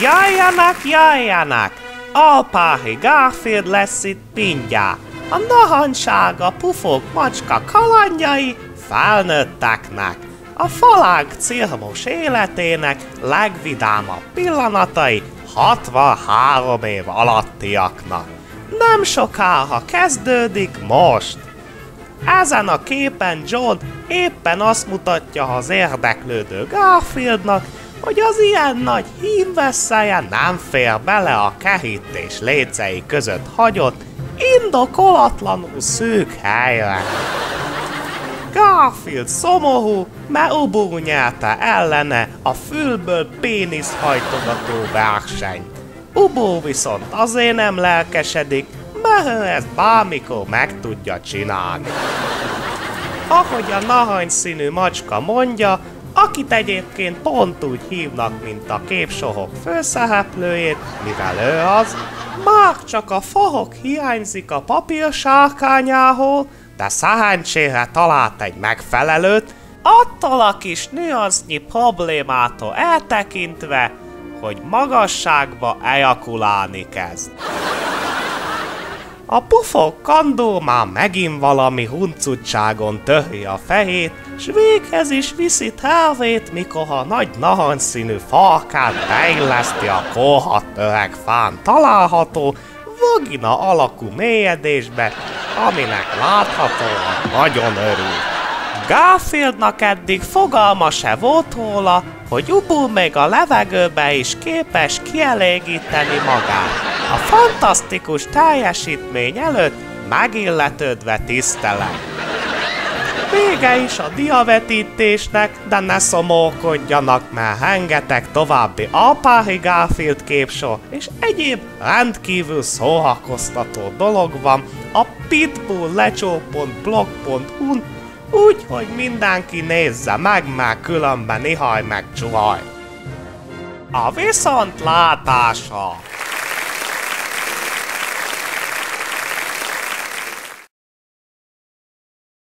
Jöjjenek, jöjjenek! Alpáhi Garfield lesz itt mindjárt. A narancsárga pufók macska kalandjai felnőtteknek. A falág cirmos életének legvidámabb pillanatai 63 év alattiaknak. Nem sokára kezdődik most. Ezen a képen John éppen azt mutatja az érdeklődő Garfieldnak, hogy az ilyen nagy hímvesszelje nem fér bele a kerítés lécei között hagyott, indokolatlanul szűk helyre. Garfield szomorú, mert Ubu nyerte ellene a fülből péniszhajtogató versenyt. Ubu viszont azért nem lelkesedik, mert ő ezt bármikor meg tudja csinálni. Ahogy a narancsszínű macska mondja, akit egyébként pont úgy hívnak, mint a képsorok főszereplőjét, mivel ő az, már csak a farok hiányzik a papírsárkányáról, de szerencsére talált egy megfelelőt, attól a kis nüansznyi problémától eltekintve, hogy magasságba ejakulálni kezd. A pufok kandó már megint valami huncutságon töri a fejét, s véghez is viszi tervét, mikor a nagy narancsszínű farkát beilleszti a korhadt öreg fán található vagina alakú mélyedésbe, aminek láthatóan nagyon örül. Garfieldnak eddig fogalma se volt róla, hogy Ubu még a levegőbe is képes kielégíteni magát. A fantasztikus teljesítmény előtt megilletődve tisztelet. Vége is a diavetítésnek, de ne szomorkodjanak, mert rengeteg további Alpáhi Garfield képsor és egyéb rendkívül szórakoztató dolog van a pitbulllecsó.blog.hu-n, úgyhogy mindenki nézze meg, mert különben ihaj meg csuhaj. A viszontlátásra!